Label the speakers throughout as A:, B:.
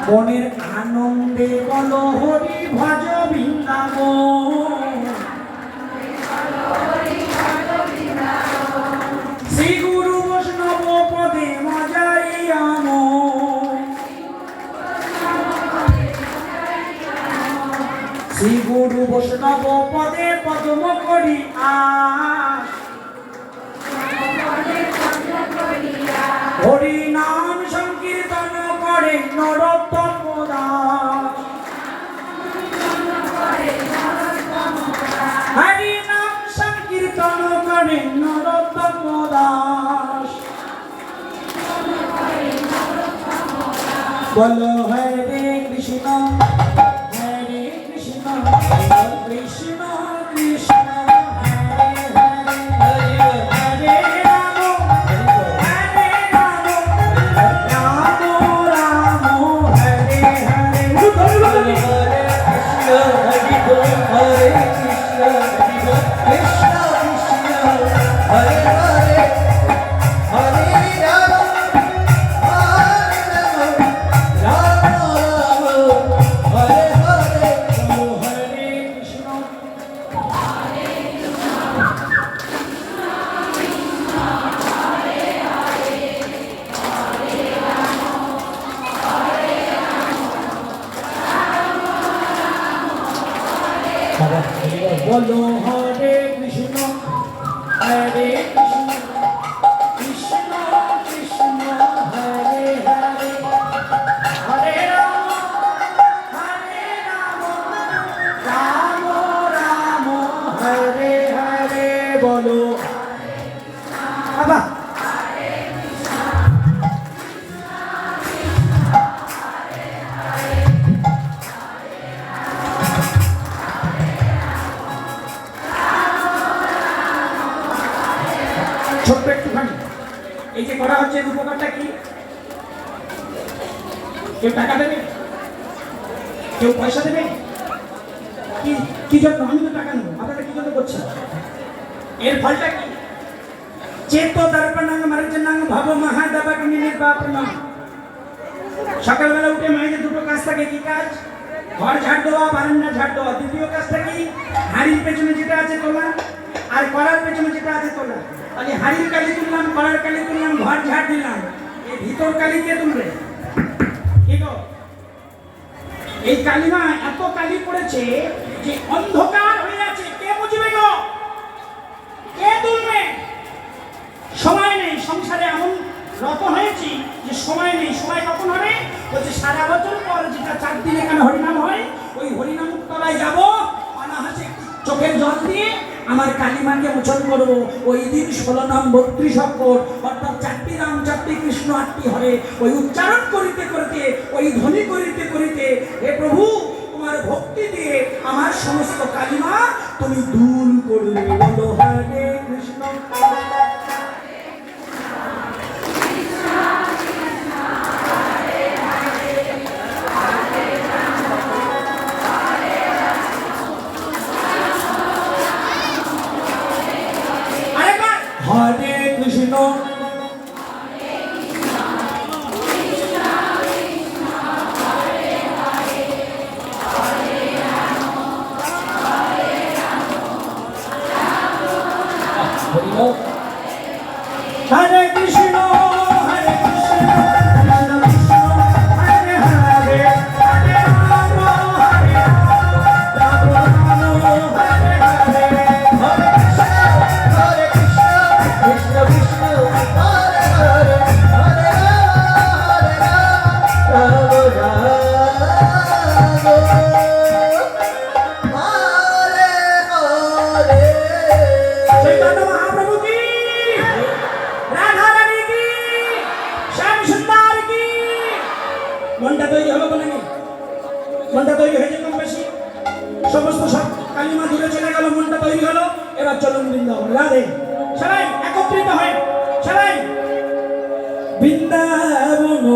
A: মনের আনন্দে বলো হরি ভজ বৃন্দাবন, শ্রী গুরু বৈষ্ণব পদে মজাই আমন, শ্রী গুরু বৈষ্ণব পদে পদ্ম করি আস, হরি নাম সংকীর্তন করে নরোত্তম দাস, হরি নাম সংকীর্তন করে নরোত্তম দাস, বলো হরে কৃষ্ণ হরে কৃষ্ণ কৃষ্ণ কৃষ্ণ বলো হরে কৃষ্ণ হরে কৃষ্ণ কৃষ্ণ কৃষ্ণ হরে হরে, হরে রাম রাম রাম হরে হরে, বলো বাবা ছোট্ট একটুখানি এই যে করা হচ্ছে উপকারটা কি? কেউ টাকা দেবে, কেউ পয়সা দেবে, কি কি জন্য? আমি তো টাকা নেব, আপনারা কি জন্য করছেন? এর ফলটা কি? চেতো দর্পণাঙ্গ মরজনাঙ্গ ভব মহাদেবক নির্বাপনম। সকালবেলা উঠে মায়ের দুটো কাজ থাকে, কি কাজ? ঘর ঝাড় দেওয়া, বারান্দা ঝাড় দেওয়া। দ্বিতীয় কাজটা কি? হাড়ির পেছনে যেটা আছে তোলা, আর কড়ার পেছনে যেটা আছে তোলা। তাহলে হাড়ির কালি তুললাম, কড়ার কালি তুললাম, ঘর ঝাড় দিলাম, এই ভিতর কালি কে তুলবে? এই কালিমা এত কালি পড়েছে যে অন্ধকার হয়ে আছে, কে বুঝবে গো? কে তুলবে? সময় নেই। সংসারে এমন রত হয়েছি যে সময় নেই। সময় কখন হবে? বলছে সারা বছর পর যেটা 4 দিন এখানে হরিনাম হয়, ওই হরিনাম তলায় যাবো, অনাহাসে চোখের জল দিয়ে আমার কালিমাকে মোচন করবো। ওই দিন 16 নাম 32 অক্ষর, অর্থাৎ 4টি রাম 4টি কৃষ্ণ 8টি হরে, ওই উচ্চারণ করিতে করিতে, ওই ধ্বনি করিতে করিতে, হে প্রভু তোমার ভক্তি দিয়ে আমার সমস্ত কালিমা তুমি দূর করবে। বলো হরে কৃষ্ণ হরে কৃষ্ণ হরে কৃষ্ণ হরে কৃষ্ণ মনটা তৈরি হলো বলে নি? মনটা তৈরি হয়েছে কম বেশি? সমস্ত সব কালিমা দূরে চলে গেল, মনটা তৈরি হলো। এবার চলুন বৃন্দাবন। রাধে। সবাই একত্রিত হয়, সবাই বৃন্দাবন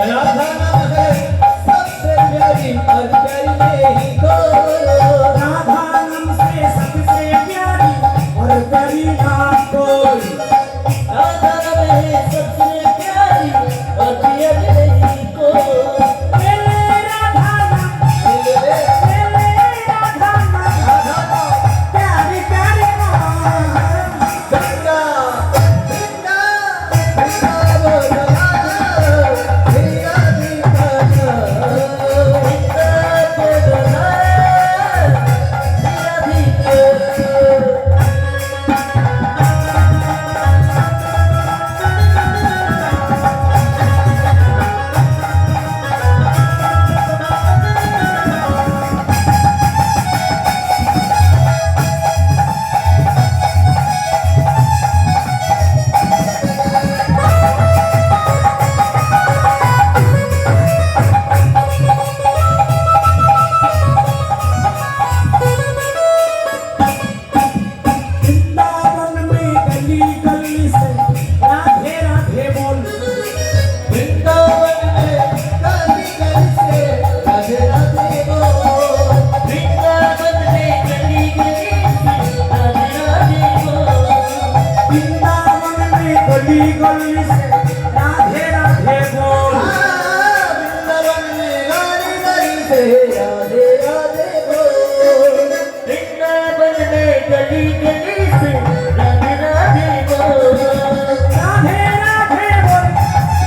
B: राधा नाम है सबसे प्यारी और प्यारी नहीं कोई।
A: राधा नाम से सबसे प्यारी और प्यारी ना कोई।
B: राधा नाम है सबसे प्यारी और प्यारी नहीं कोई।
A: मेरे राधा नाम, मेरे राधा नाम, प्यारी प्यारी नाम।
B: गंगा गंगा गंगा बोलो हीरा दीवाना गंगा बोलो हीरा दीवाना।
A: वृंदावन में गली गली से राधे राधे बोल।
B: वृंदावन में गली गली से राधे राधे बोल। वृंदावन में गली गली से राधे राधे बोल।
A: वृंदावन में गली गली से राधे राधे बोल।
B: वृंदावन में गली गली से राधे राधे बोल। वृंदावन में गली गली से राधे राधे बोल।
A: राधे राधे बोल,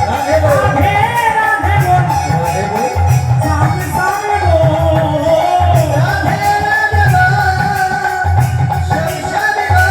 B: राधे बोल
A: राधे राधे बोल,
B: राधे बोल
A: सामने सामने बोल।
B: राधे राधे बोल श्याम श्याम बोल।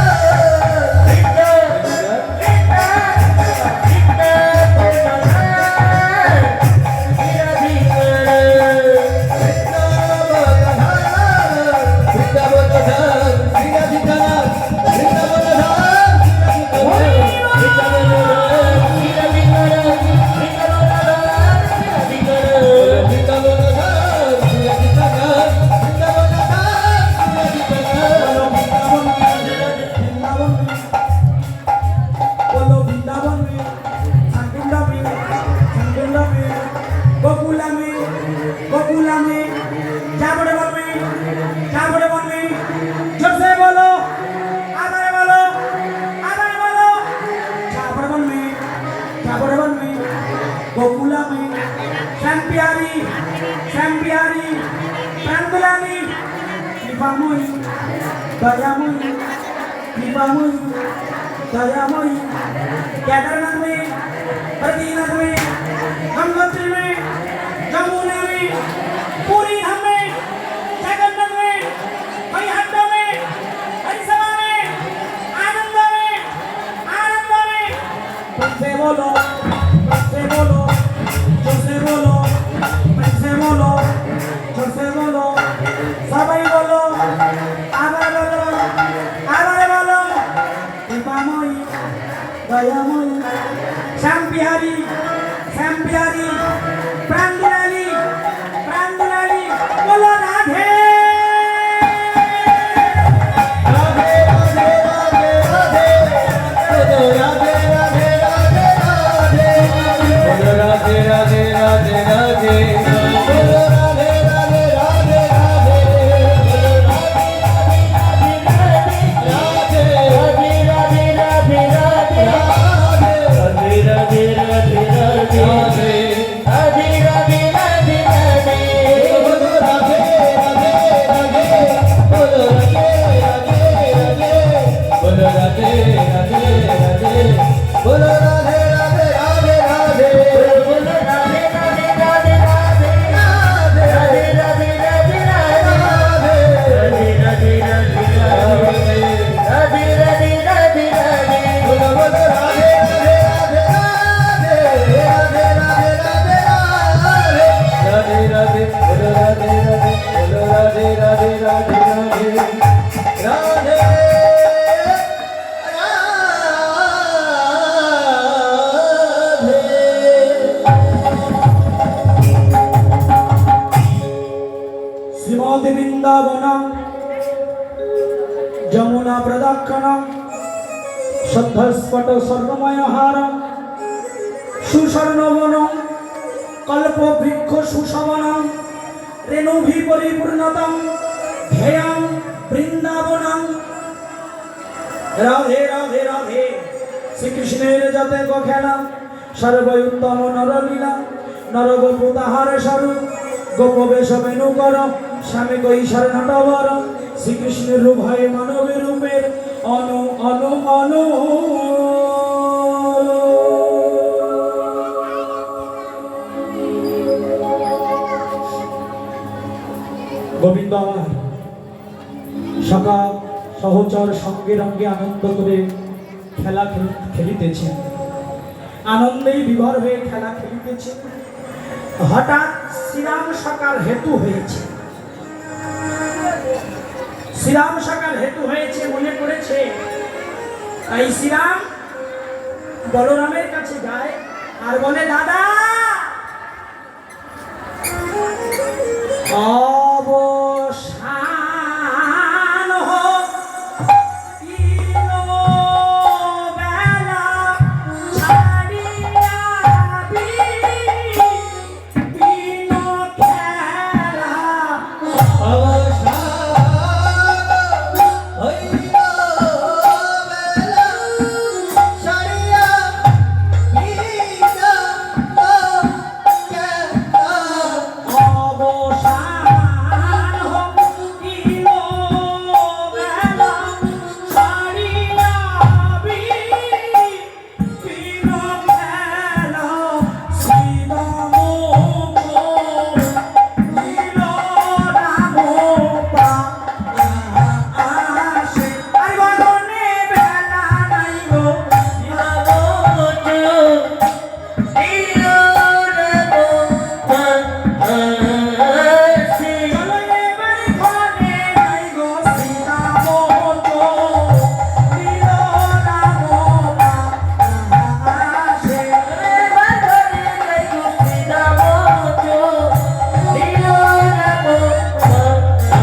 A: बोलो वृंदावन में, संकुंडा में, संकुंडा में, गोकुला में, गोकुला में, जाबड़े वन में, जाबड़े वन में, जोर से बोलो, आधारे बोलो, आधारे बोलो, जाबड़े वन में, जाबड़े वन में, गोकुला में, श्याम प्यारी, प्रांतुलानी, कृपामयी, दयामयी, कृपामयी, दयामयी, केदारनाथ में, बद्रीनाथ में, गंगोत्री में, जमुना में, पूरी धाम में, जगन्नाथ में, हरिहट्टा में, हरिसभा में, आनंद में, आनंद में। फिर से बोलो, फिर से बोलो, जोर से बोलो, फिर से बोलो, जोर से बोलो, सभी बोलो, आभार बोलो, आभार बोलो। कृपामयी, दयामयी, श्याम प्यारी, प्रांतुलानी, प्रांतुलानी, बोलो राधे।
B: राधे राधे राधे राधे बोलो राधे राधे राधे राधे बोलो राधे राधे राधे राधे बोलो राधे राधे राधे राधे बोलो राधे राधे राधे राधे राधे राधे राधे राधे राधे राधे राधे राधे राधे बोलो राधे राधे राधे बोलो राधे राधे राधे बोलो राधे राधे राधे बोलो राधे राधे राधे राधे बोलो राधे राधे राधे राधे राधे राधे राधे राधे राधे राधे राधे राधे राधे राधे बोलो बोलो राधे राधे राधे राधे राधे राधे राधे राधे राधे बोलो राधे राधे बोलो राधे राधे राधे राधे राधे
A: श्रीमद् वृंदावनम যমুনা প্রদক্ষিণম শুদ্ধস্ফট স্বর্ণময় হারম সুস্বর্ণবনম সুশোভনম রেণুভি পরিপূর্ণতম ধ্যেয়ং বৃন্দাবনম। রাধে রাধে রাধে। শ্রীকৃষ্ণের যাতে গো খেলা সর্বৈ উত্তম নরলীলা, নরগোপু তাহার স্বরূপ গোপ বেশ বেণু কর স্বামী কৈশোর নটবর। শ্রীকৃষ্ণের রূপ হয় মানবের রূপের অনু অনু অনু। গোবিন্দ আমার সকাল সহচর সঙ্গে রঙ্গে আনন্দ করে খেলা খেলিতেছে, আনন্দেই বিভোর হয়ে খেলা খেলিতেছে। হঠাৎ শ্রীরাম সকাল হেতু হয়েছে, শ্রীরাম সকাল হেতু হয়েছে মনে করেছে, তাই শ্রীরাম বলরামের কাছে যায় আর বলে, দাদা অবসান হোক বেলা ছাড়িয়া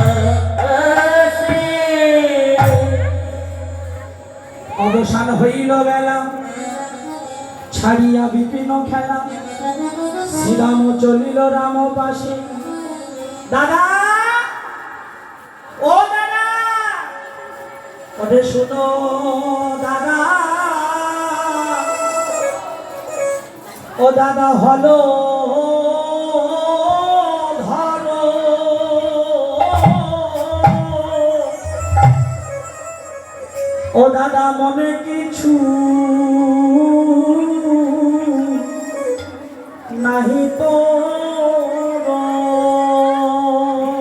A: বিপিন খেলা। অবসান হইল বেলা ছাড়িয়া বিপিন খেলা, শ্রীরাম চলিল রাম পাশে। দাদা ও দাদা, ওরে শুনো দাদা, ও দাদা হলো ধরো, ও দাদা মনে কিছু নাহি তো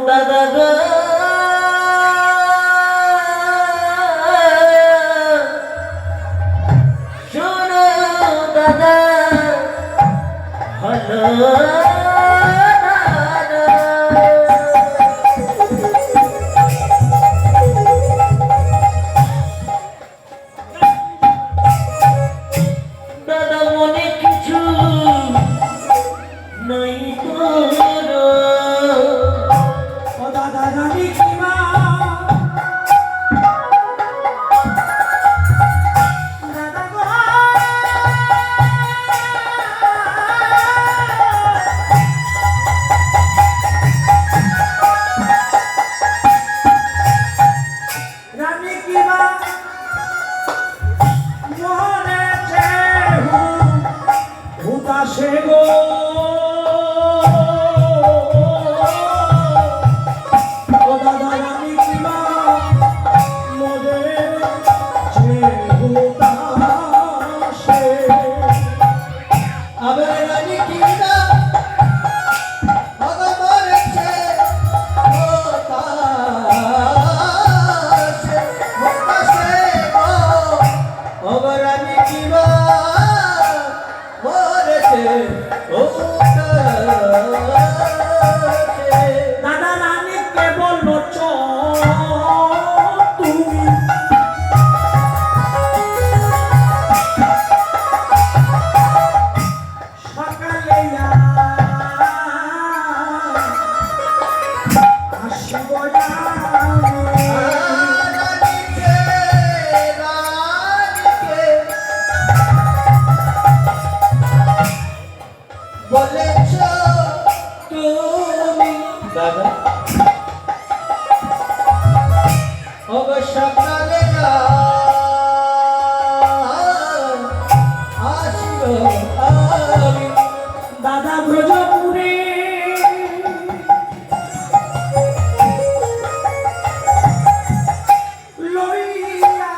B: দাদা গো শোনো দাদা হলো দাদা মনে কিছু নাই করো।
A: ও দাদা জানি কি মা, দাদা গো জানি কি মা মরেছে হুতাশে গো। ও দাদা জানি কি মা মরেছে হুতাশে।
B: আবার রানী কিনা ভগবানছে হতাশে হতাশে গো। আবার রানী কিনা মরেছে হতাশে।
A: দাদা রানীকে বললো চল তুমি, সকালে আসিব
B: রানীকে রানীকে বলেছ তুমি দাদা সকালে আসিব আমি
A: দাদা ব্রজপুরে লইয়া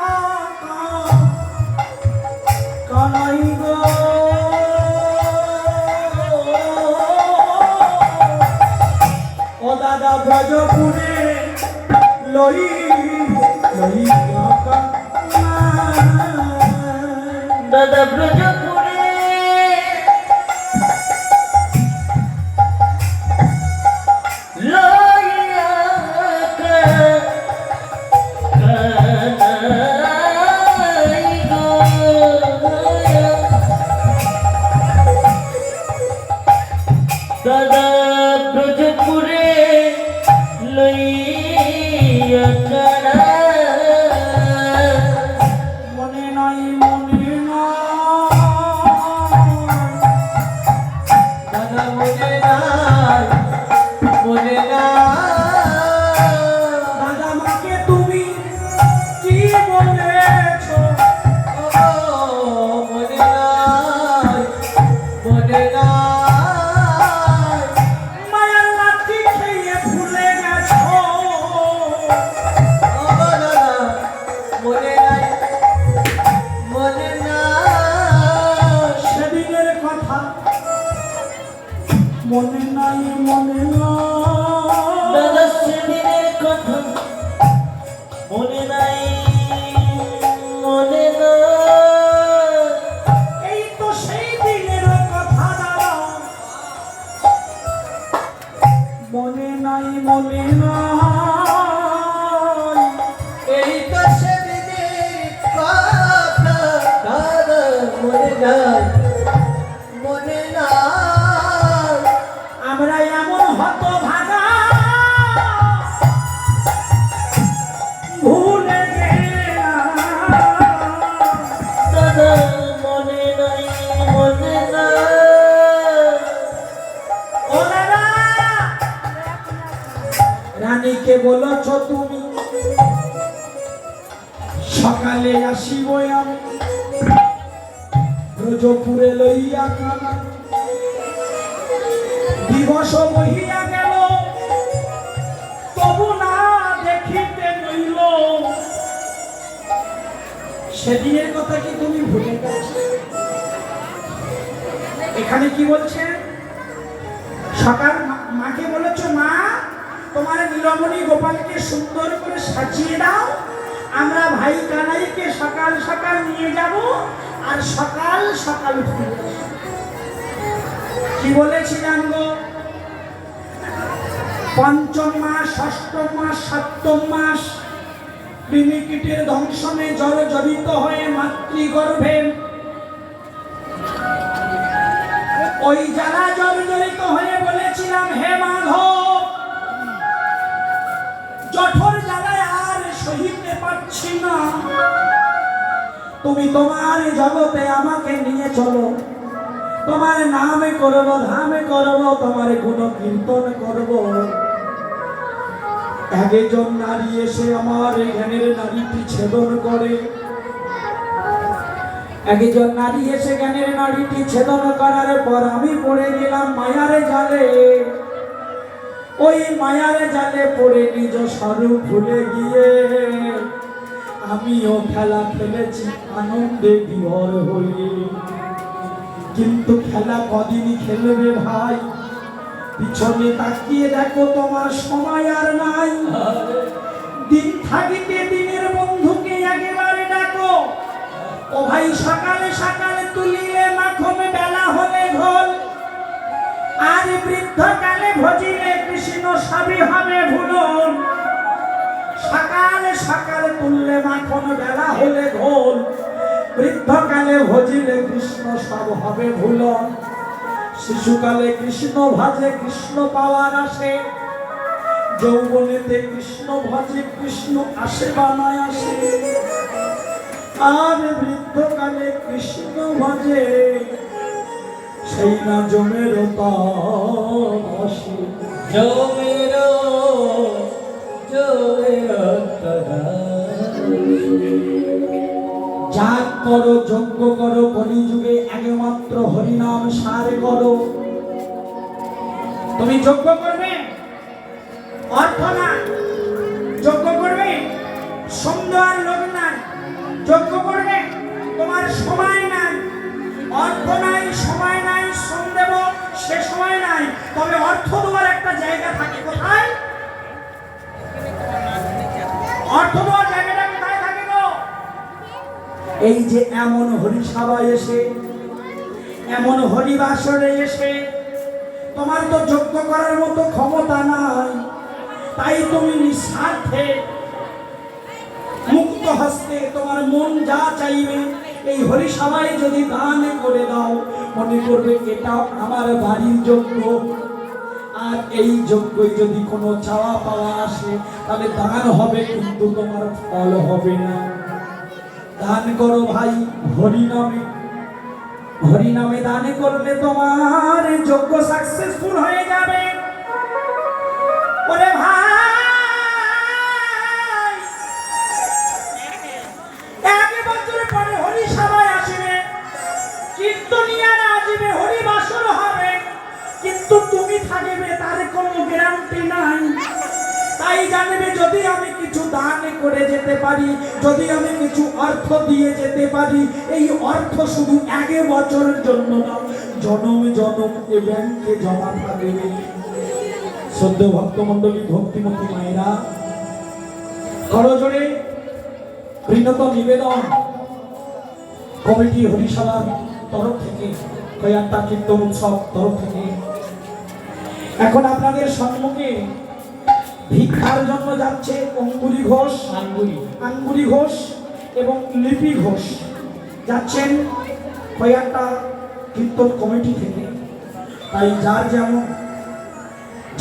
A: কানাই গো ও দাদা ব্রজপুরে লইয়া কানাই
B: দাদা ব্রজপুরে লইয়া কানাই গো দাদা ব্রজপুরে লইয়া কানাই
A: মনে নাই মনে নাই
B: দাদা মনে নাই মনে নাই
A: দাদা মাকে তুমি কি বলেছ
B: ও মনে নাই মনে নাই
A: মায়ের লাঠি খেয়ে ভুলে গেছ
B: ও দাদা মনে নাই মনে নাই
A: সেদিনের কথা মনে নাই মনে
B: দাদা
A: নাই
B: সেদিনের কথা মনে নাই মনে নাই
A: এই তো সেই দিনের কথা দাদা মনে নাই মনে নাই
B: এই তো সেদিনের কথা দাদা মনে নাই মনে নাই
A: আমরা এমন হতভাগা ভুলে গেলাম
B: দাদা মনে নাই মনে নাই
A: ও দাদা রানীকে বলেছ তুমি সকালে আসিব আমি ব্রজপুরে লইয়া কানা দিবস বহিয়া গেল তবু না দেখিতে নইল সেদিনের কথা কি তুমি ভুলে গেছ এখানে কি বলছেন সকাল মাকে বলেছ মা তোমার নীলমণি গোপালকে সুন্দর করে সাজিয়ে দাও আমরা ভাই কানাইকে সকাল সকাল নিয়ে যাব আর সকাল সকাল ফিরে আসবো। কি বলেছিলাম গো পঞ্চম মাস ষষ্ঠ মাস সপ্তম মাস কৃমিকীটের দংশনে জর্জরিত হয়ে মাতৃগর্ভে ওই যারা জর্জরিত হয়ে বলেছিলাম হে মাধব জঠর জ্বালায় আর সহিতে পারছি না তুমি তোমার জগতে আমাকে নিয়ে চলো তোমার নামে করব ধামে করব তোমার গুণ কীর্তন করব একজন নারী এসে আমার জ্ঞানের নারীটি ছেদন করে একজন নারী এসে জ্ঞানের নারীটি ছেদন করার পর আমি পড়ে গেলাম মায়ারে জালে ওই মায়ারে জালে পড়ে নিজ স্বরূপ ভুলে গিয়ে আমিও খেলা খেলেছি আনন্দে বিভোর হয়ে কিন্তু খেলা কদিনই খেলবে ভাই পিছনে তাকিয়ে দেখো তোমার সময় আর নাই দিন থাকিতে দিনের বন্ধুকে একেবারে ডাকো ও ভাই সকালে সকালে তুলিলে মাখন বেলা হলে ঘোল আর বৃদ্ধকালে ভজিলে কৃষ্ণ সবই হবে ভুলন সকালে সকালে তুললে মাখন বেলা হলে ঘোল বৃদ্ধকালে ভজিলে কৃষ্ণ সব হবে ভুলন শিশুকালে কৃষ্ণ ভাজে কৃষ্ণ পাওয়ার আসে যৌবনেতে কৃষ্ণ ভজে কৃষ্ণ আসে বা নয় আসে আর বৃদ্ধকালে কৃষ্ণ ভজে সেই না জমের আসে
B: जो मेरो
A: যাগ করো, যজ্ঞ করো, কলিযুগে একমাত্র হরিনাম সার করো। তুমি যজ্ঞ করবে অর্থ না, যজ্ঞ করবে সুন্দর লোক নাই, যজ্ঞ করবে তোমার সময় নাই, অর্থ নাই, সময় নাই, শ্রম দেব সে সময় নাই, তবে অর্থ দেওয়ার একটা জায়গা থাকে। কোথায় অর্থ দেওয়ার জায়গাটা কোথায় থাকে গো? এই যে এমন হরিসভায় এসে, এমন হরিবাসরে এসে তোমার তো যজ্ঞ করার মতো ক্ষমতা নাই, তাই তুমি নিঃস্বার্থে মুক্ত হস্তে তোমার মন যা চাইবে এই হরিসভায় যদি দান করে দাও, মনে করবে এটা আমার বাড়ির যজ্ঞ। আর এই যজ্ঞে যদি কোনো চাওয়া পাওয়া আসে তাহলে দান হবে, কিন্তু তোমার ফল হবে না। দান করো ভাই হরিনামে, হরিনামে দান করলে তোমার যজ্ঞ সাকসেসফুল হয়ে যাবে। ওরে ভাই, এক বছর পরে হরিসভায় আসবে, কীর্তনিয়ারা আসবে, হরিবাসর হবে, কিন্তু তুমি থাকবে তার কোনো গ্যারান্টি নাই। তাই জানবে যদি আমি কিছু দান করে যেতে পারি, যদি আমি কিছু অর্থ দিয়ে যেতে পারি, এই অর্থ শুধু এক বছরের জন্য না, জনম জনম এ ব্যাংকে জমা থাকবে। সদ্য ভক্তমণ্ডলী, ভক্তিমতী মায়েরা, করজোড়ে বিনত নিবেদন কমিটি হরিসভার তরফ থেকে, কয়াত্তা কীর্তন উৎসব তরফ থেকে এখন আপনাদের সম্মুখে ভিক্ষার জন্য যাচ্ছে অঙ্গুলি ঘোষ, আঙ্গুলি ঘোষ এবং লিপি ঘোষ যাচ্ছেন কয়াত্তা কীর্তন কমিটি থেকে। তাই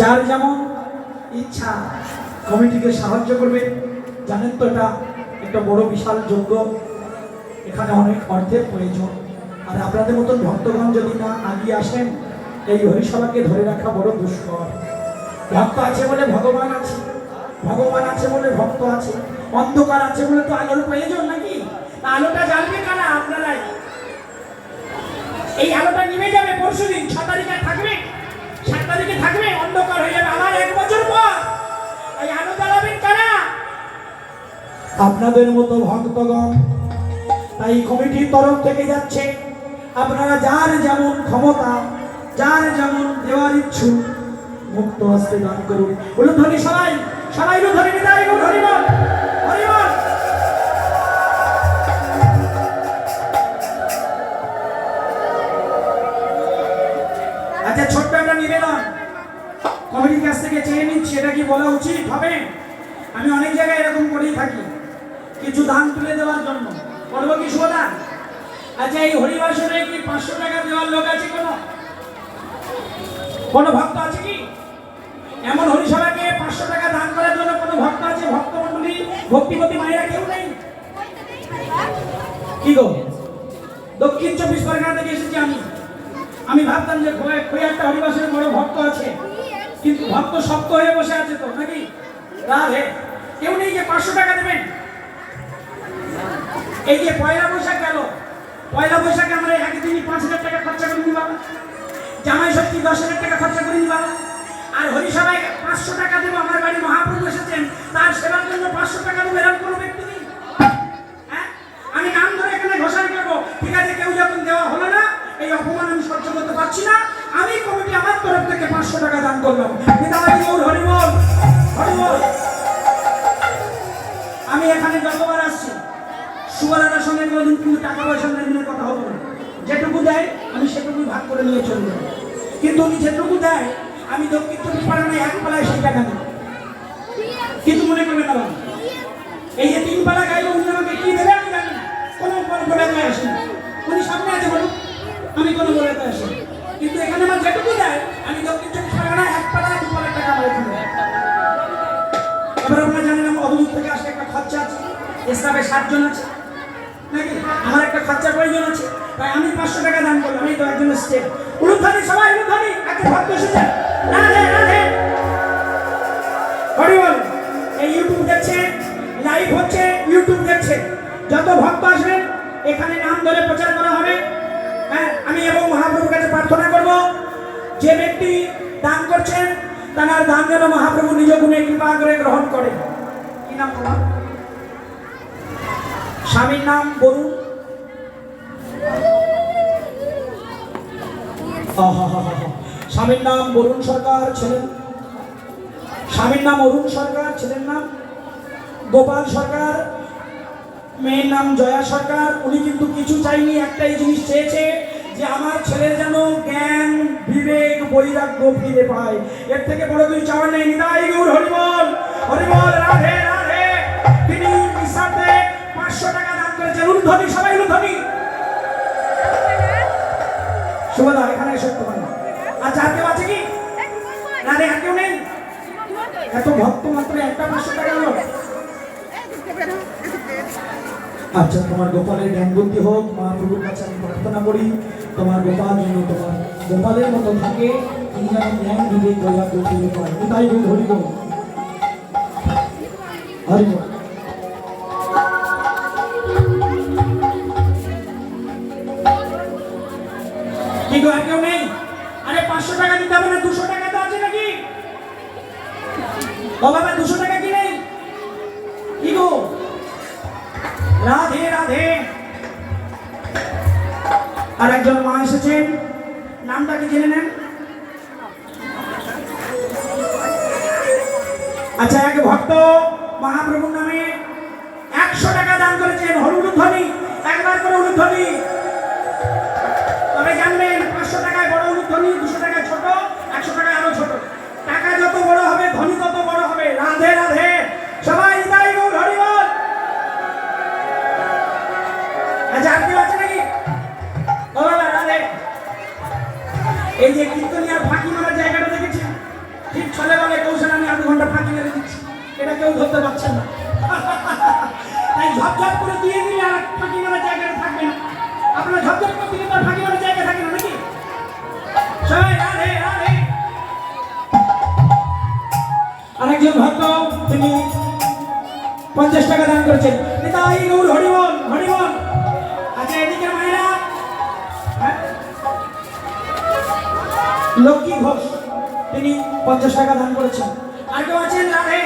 A: যার যেমন ইচ্ছা কমিটিকে সাহায্য করবে। জানেন তো এটা একটা বড় বিশাল যজ্ঞ, এখানে অনেক অর্থের প্রয়োজন। আর আপনাদের মতন ভক্তগণ যদি না আগিয়ে আসেন, এই হরিসভাকে ধরে রাখা বড় দুষ্কর। ভক্ত আছে বলে ভগবান আছে, ভগবান আছে বলে ভক্ত আছে, অন্ধকার আছে বলে তো আলোর প্রয়োজন নাকি? আলোটা জ্বালবে কারা? আপনারাই। এই আলোটা নিভে যাবে পরশুদিন, 6 তারিখে থাকবে, 7 তারিখে থাকবে, অন্ধকার হয়ে যাবে আবার 1 বছর পর। এই আলো জ্বালাবেন কারা? আপনাদের মতো ভক্তগণ। তাই কমিটির তরফ থেকে যাচ্ছে, আপনারা যার যেমন ক্ষমতা, যার যেমন দেওয়ার ইচ্ছুক মুক্ত হস্তে দান করুন। বলুন ধনী সবাই, সবাই ধনী বিদায় করুন। হরিবল, হরিবল। আচ্ছা, ছোট্ট একটা নিবেদন কমিটির কাছ থেকে চেয়ে নিচ্ছি, এটা কি বলা উচিত হবে? আমি অনেক জায়গায় এরকম করেই থাকি, কিছু দান তুলে দেওয়ার জন্য। বলবো কি শোনা? আচ্ছা, এই হরিবাসরে কি 500 টাকা দেওয়ার লোক আছে? কোনো ভক্ত আছে কি? এমন হরিসভাকে 500 টাকা দান করার জন্য কোনো ভক্ত আছে? ভক্তমণ্ডলী, ভক্তিমতী মায়েরা কেউ নেই? কি গো, দক্ষিণ 24 পরগনা থেকে এসেছি আমি ভাবতাম যে একটা হরিবাসের বড় ভক্ত আছে, কিন্তু ভক্ত শক্ত হয়ে বসে আছে তো নাকি? রাধে, কেউ নেই যে 500 টাকা দেবেন? এই যে পয়লা বৈশাখ গেল, পয়লা বৈশাখে আমরা একদিনই 5000 টাকা খরচা করে নিই বাবা, জামাই ষষ্ঠী 10,000 টাকা খরচা করে নিই বাবা, আর হরিসভায় 500 টাকা দেবো। আমার বাড়ি মহাপ্রভু এসেছেন, তার সেবার জন্য 500 টাকা দেবো, এরকম কোনো ব্যক্তি নেই। হ্যাঁ, আমি নাম ধরে এখানে ঘোষণা করবো, ঠিক আছে? কেউ যখন দেওয়া হলো না, এই অপমান আমি সহ্য করতে পারছি না, আমি কমিটি আমার তরফ থেকে 500 টাকা দান করলাম। হরিবল, হরিবল। আমি এখানে যতবার আসছি, সুবলার সঙ্গে কোনোদিন কিন্তু টাকা পয়সা নিয়ে কথা হতো না। যেটুকু দেয় আমি সেটুকুই ভাগ করে নিয়ে চলে যাবো, কিন্তু উনি যেটুকু দেয় আমি দক্ষিণ 24 পরগনায় 1 পালায় সেই টাকা দিই। কিন্তু মনে করবে না বাবা, এই যে 3 পালা গাইলো, উনি আমাকে কি দেবে আমি জানি না, কোনো বলে আসি না। উনি সামনে আছে বলুন, আমি কোনো বলে আসি না, কিন্তু এখানে আমার যেটুকু দেয় আমি দক্ষিণ 24 পরগনায় 1 পালা 2 পালার টাকা আমার এখানে। এবার আপনারা জানেন আমার অদূর থেকে আসলে একটা খরচা আছে, স্টাফে 7 জন আছে নাকি, আমার একটা খরচার প্রয়োজন আছে, তাই আমি 500 টাকা দান করলাম। এই তো একজন স্টেপ উলুধ্বনি, সবাই উলুধ্বনি। একটা ভক্ত এসেছে, রাধে রাধে। ভক্ত আসবেন এখানে নাম ধরে প্রচার করা হবে। হ্যাঁ, আমি এবং মহাপ্রভুর কাছে প্রার্থনা করব যে ব্যক্তি দান করছেন তার দান যেন মহাপ্রভু নিজ গুণে কৃপা করে গ্রহণ করেন। কি নাম তোমার? স্বামীর নাম বরুণ। স্বামীর নাম বরুণ সরকার, ছেলের স্বামীর নাম অরুণ সরকার, ছেলের নাম গোপাল সরকার, মেয়ের নাম জয়া সরকার। উনি কিন্তু কিছু চাইনি, একটাই জিনিস চেয়েছে যে আমার ছেলের যেন জ্ঞান বিবেক বৈরাগ্য ফিরে পায়। এর থেকে বড় কিছু চাওয়ার নেই। নিতাই গৌর হরিবল, হরিবল, রাধে রাধে। তিনি নিঃস্বার্থে 500 টাকা দান করেছেন। উলুধ্বনি, সবাই উলুধ্বনি। শুভদা এখানে এসে তোমার। আচ্ছা, আর কেউ আছে কি? রাধে, আর কেউ নেই? এত ভক্ত মাত্র একটা 500 টাকা হলো। আচ্ছা, তোমার গোপালের জ্ঞান বুদ্ধি হোক, মহাপ্রভুর কাছে আমি প্রার্থনা করি তোমার গোপাল যেন তোমার গোপালের মতো থাকে, তিনি যেন জ্ঞান বিবেক বৈরাগ্য ফিরে পায়। তাই বল হরি বল, হরি বল। কি গো, আর কেউ নেই? আরে 500 টাকা দিতে হবে না, 200 টাকা তো আছে নাকি? ও বাবা, 200 টাকা কি নেই? কি গো? রাধে রাধে। আর একজন মা এসেছেন, নামটা কি জেনে নেন? আচ্ছা, এক ভক্ত মহাপ্রভুর নামে 100 টাকা দান করেছেন। হলুধ্বনি, একবার করে উলুধ্বনি। তবে জানবেন 500 টাকায় বড় উলুধ্বনি, 200 টাকায় ছোট, 100 টাকায় আরো ছোট। টাকা যত বড় হবে ধ্বনি তত বড় হবে। রাধে রাধে। সবাই নিতাই গৌর হরি বল। আচ্ছা, আর কেউ আছে নাকি? ও বাবা, রাধে। এই যে কীর্তনিয়ার ফাঁকি মারার জায়গাটা দেখেছেন? ঠিক ছলে বলে কৌশল আমি আধ ঘন্টা ফাঁকি মেরে দিচ্ছি, এটা কেউ ধরতে পারছেন না। তাই ঝপঝপ করে দিয়ে দিলে আর ফাঁকি মারার জায়গাটা থাকবে না। আপনারা ঝপঝপ করে দিলে তার ফাঁকি মারার জায়গা থাকে না নাকি? সবাই রাধে রাধে। আরেকজন ভক্ত তিনি 50 টাকা দান করেছেন। নিতাই গৌর হরিবল, হরিবল। আচ্ছা, এদিকে মায়েরা, লক্ষ্মী ঘোষ, তিনি 50 টাকা দান করেছেন। আর কেউ আছেন? রাধে